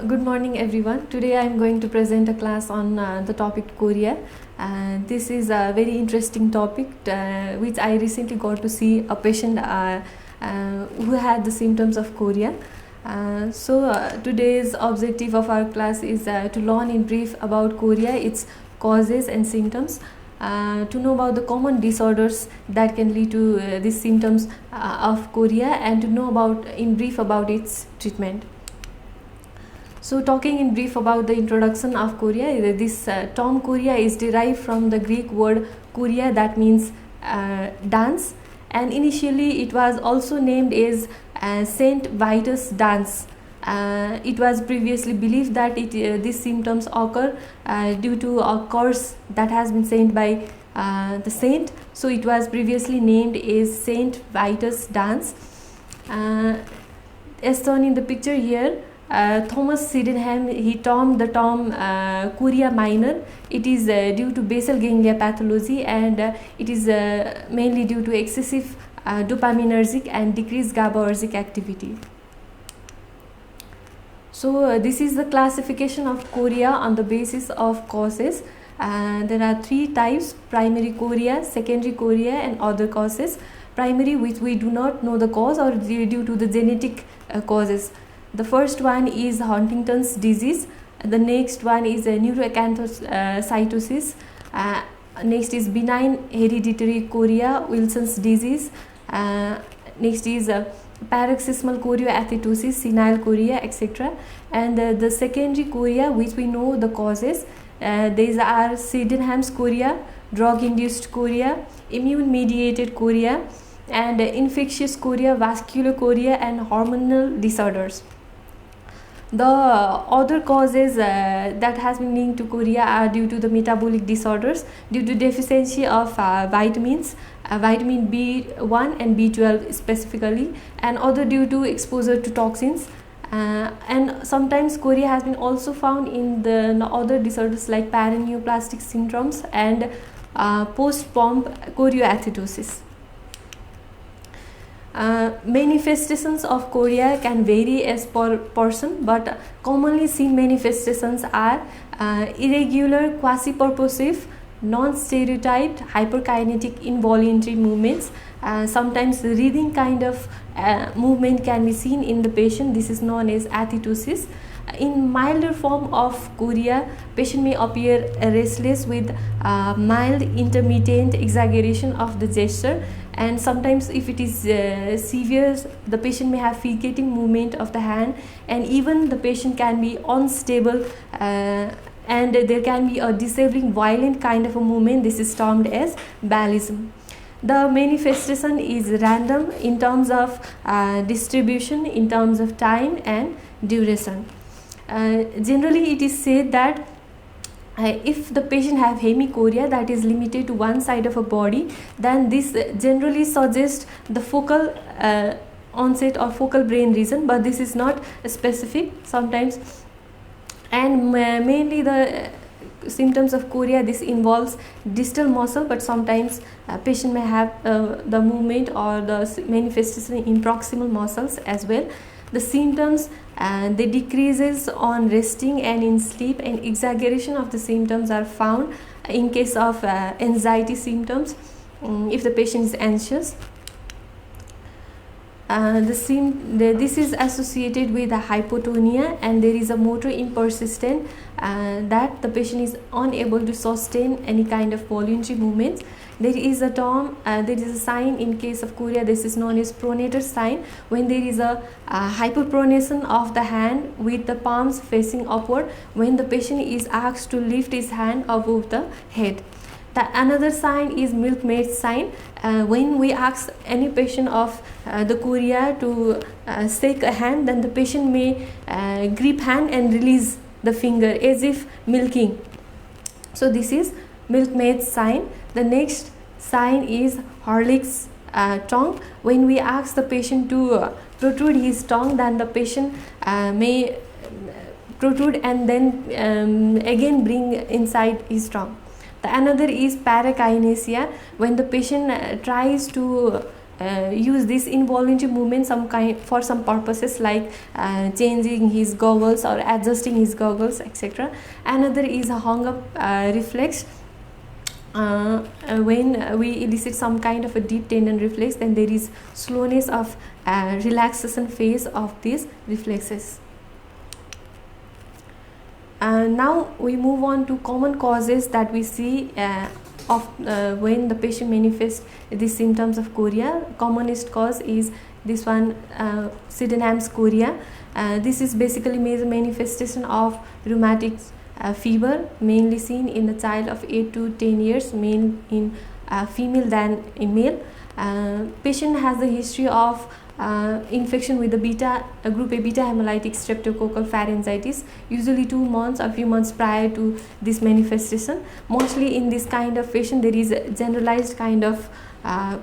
Good morning everyone. Today I am going to present a class on the topic chorea. This is a very interesting topic which I recently got to see a patient who had the symptoms of chorea. Today's objective of our class is to learn in brief about chorea, its causes and symptoms, to know about the common disorders that can lead to these symptoms of chorea, and to know about in brief about its treatment. So talking in brief about the introduction of chorea, this term chorea is derived from the Greek word chorea, that means dance, and initially it was also named as Saint Vitus dance. It was previously believed that these symptoms occur due to a curse that has been sent by the saint. So it was previously named as Saint Vitus dance. As shown in the picture here, Thomas Sydenham, he termed the term chorea minor. It is due to basal ganglia pathology, and it is mainly due to excessive dopaminergic and decreased GABAergic activity. So this is the classification of chorea on the basis of causes. There are three types: primary chorea, secondary chorea, and other causes. Primary, which we do not know the cause or due to the genetic causes. The first one is Huntington's disease. The next one is neuroacanthocytosis. Next is benign hereditary chorea, Wilson's disease. Next is paroxysmal chorioathetosis, senile chorea, etc. And the secondary chorea, which we know the causes, these are Sydenham's chorea, drug-induced chorea, immune-mediated chorea, and infectious chorea, vascular chorea, and hormonal disorders. The other causes that has been linked to chorea are due to the metabolic disorders, due to deficiency of vitamins, vitamin B1 and B12 specifically, and other due to exposure to toxins. And sometimes chorea has been also found in the other disorders like paraneoplastic syndromes and post-pump chorioathetosis. Manifestations of chorea can vary as per person, but commonly seen manifestations are irregular, quasi-purposive, non-stereotyped, hyperkinetic involuntary movements. Sometimes breathing kind of movement can be seen in the patient. This is known as athetosis. In milder form of chorea, patient may appear restless with mild intermittent exaggeration of the gesture, and sometimes if it is severe, the patient may have fidgeting movement of the hand, and even the patient can be unstable, and there can be a disabling violent kind of a movement. This is termed as Ballism. The manifestation is random in terms of distribution, in terms of time and duration. Generally it is said that if the patient have hemichorea, that is limited to one side of a body, then this generally suggests the focal onset or focal brain region, but this is not specific sometimes. And mainly the symptoms of chorea, this involves distal muscle, but sometimes patient may have the movement or the manifestation in proximal muscles as well. The symptoms they decreases on resting and in sleep, and exaggeration of the symptoms are found in case of anxiety symptoms, if the patient is anxious. This is associated with a hypotonia, and there is a motor impersistent that the patient is unable to sustain any kind of voluntary movements. There is a term, there is a sign in case of chorea. This is known as pronator sign, when there is a hyperpronation of the hand with the palms facing upward when the patient is asked to lift his hand above the head. Another sign is milkmaid sign. When we ask any patient of the chorea to shake a hand, then the patient may grip hand and release the finger as if milking. So this is milkmaid sign. The next sign is Harlick's tongue. When we ask the patient to protrude his tongue, then the patient may protrude and then again bring inside his tongue. The another is parakinesia. When the patient tries to use this involuntary movement for some purposes, like changing his goggles or adjusting his goggles, etc. Another is a hung up reflex. When we elicit some kind of a deep tendon reflex, then there is slowness of relaxation phase of these reflexes. Now we move on to common causes that we see of when the patient manifests the symptoms of chorea. Commonest cause is this one, Sydenham's chorea. This is basically major manifestation of rheumatic fever, mainly seen in the child of 8 to 10 years, male in female than in male. Patient has the history of infection with the group A beta hemolytic streptococcal pharyngitis, usually 2 months or few months prior to this manifestation. Mostly in this kind of patient there is a generalized kind of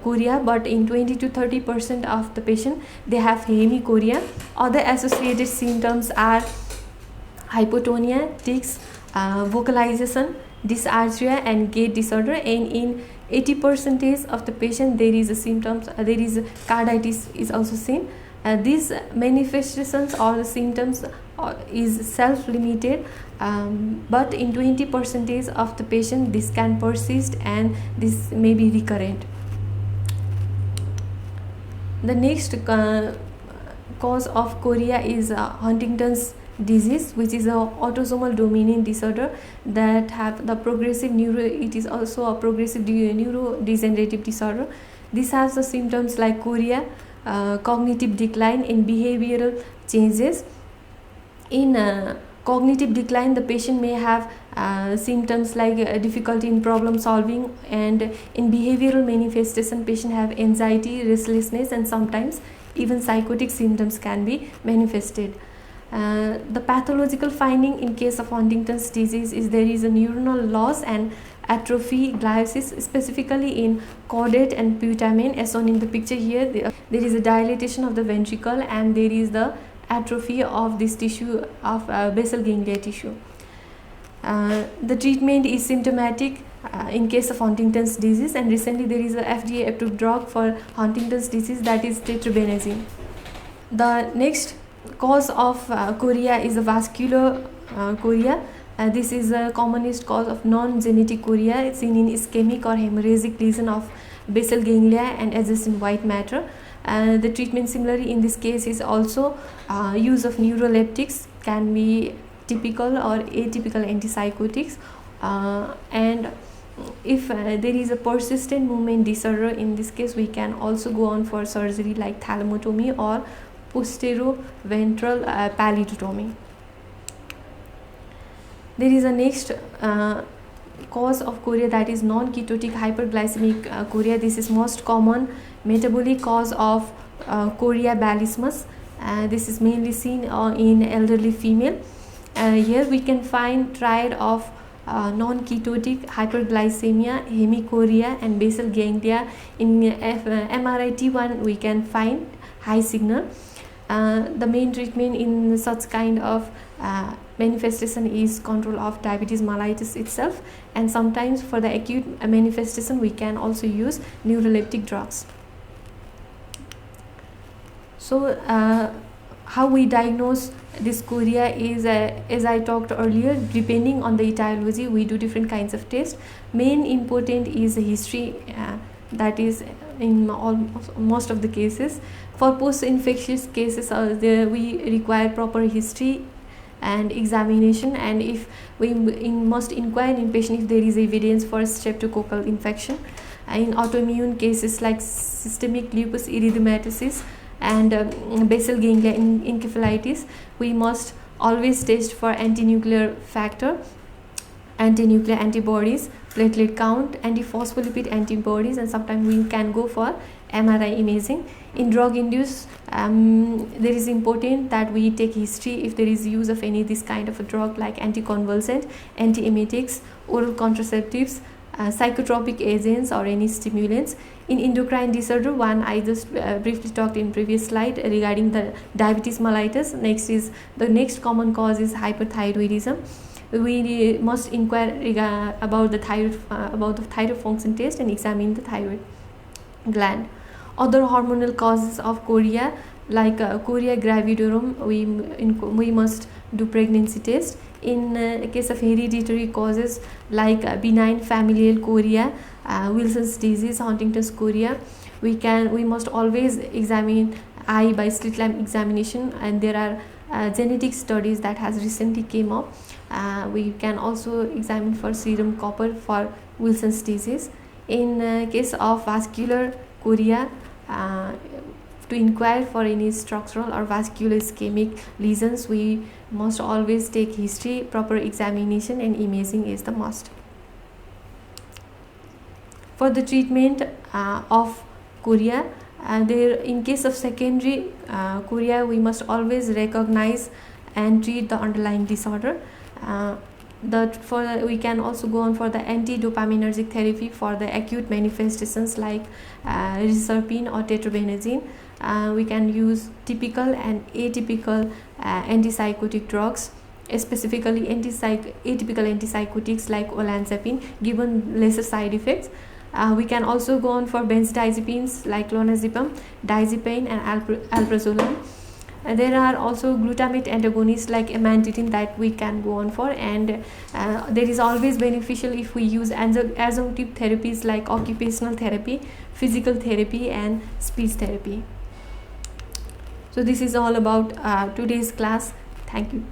chorea, but in 20 to 30% of the patient they have hemichorea. Other associated symptoms are hypotonia, tics, vocalization, dysarthria and gait disorder, and in 80% of the patient there is a symptoms, there is carditis is also seen. These manifestations or the symptoms is self-limited, but in 20% of the patient this can persist and this may be recurrent. The next cause of chorea is Huntington's disease, which is a autosomal dominant disorder that have the progressive it is also a progressive neurodegenerative disorder. This has the symptoms like chorea, cognitive decline and behavioral changes. In cognitive decline, the patient may have symptoms like difficulty in problem solving, and in behavioral manifestation patient have anxiety, restlessness, and sometimes even psychotic symptoms can be manifested. The pathological finding in case of Huntington's disease is there is a neuronal loss and atrophy, gliosis, specifically in caudate and putamen, as shown in the picture here. There is a dilatation of the ventricle and there is the atrophy of this tissue of basal ganglia tissue. The treatment is symptomatic in case of Huntington's disease, and recently there is a FDA approved drug for Huntington's disease, that is tetrabenazine. The next cause of chorea is a vascular chorea. This is a commonest cause of non-genetic chorea. It's seen in ischemic or hemorrhagic lesion of basal ganglia and adjacent white matter. The treatment similarly in this case is also use of neuroleptics, can be typical or atypical antipsychotics, and if there is a persistent movement disorder, in this case we can also go on for surgery like thalamotomy or posteroventral pallidotomy. There is a next cause of chorea, that is non-ketotic hyperglycemic chorea. This is most common metabolic cause of chorea balismus. This is mainly seen in elderly female. Here we can find triad of non-ketotic hyperglycemia, hemichorea and basal ganglia. In MRI T1 we can find high signal. The main treatment in such kind of manifestation is control of diabetes mellitus itself, and sometimes for the acute manifestation we can also use neuroleptic drugs. So how we diagnose this chorea is, as I talked earlier, depending on the etiology we do different kinds of tests. Main important is the history, that is in most of the cases. For post-infectious cases we require proper history and examination, and if we must inquire in patient if there is evidence for streptococcal infection. In autoimmune cases like systemic lupus erythematosus and basal ganglia encephalitis, we must always test for anti-nuclear factor, anti-nuclear antibodies, platelet count, antiphospholipid antibodies, and sometimes we can go for MRI imaging. In drug induced, there is important that we take history if there is use of any this kind of a drug like anticonvulsant, antiemetics, oral contraceptives, psychotropic agents or any stimulants. In endocrine disorder, one I just briefly talked in previous slide regarding the diabetes mellitus. Next is the next common cause is hyperthyroidism. We must inquire about the thyroid function test and examine the thyroid gland. other hormonal causes of chorea, like chorea gravidarum, we must do pregnancy test. In case of hereditary causes like benign familial chorea, Wilson's disease, Huntington's chorea, we must always examine eye by slit lamp examination, and there are genetic studies that has recently came up. We can also examine for serum copper for Wilson's disease. In case of vascular chorea, to inquire for any structural or vascular ischemic lesions, we must always take history, proper examination, and imaging is the must. For the treatment of chorea, there in case of secondary chorea, we must always recognize and treat the underlying disorder. We can also go on for the anti-dopaminergic therapy for the acute manifestations like reserpine or tetrabenazine. We can use typical and atypical antipsychotic drugs, specifically atypical antipsychotics like olanzapine, given lesser side effects. We can also go on for benzodiazepines like clonazepam, diazepam, and alprazolam. There are also glutamate antagonists like amantadine that we can go on for, and there is always beneficial if we use adjunctive therapies like occupational therapy, physical therapy, and speech therapy. So this is all about today's class. Thank you.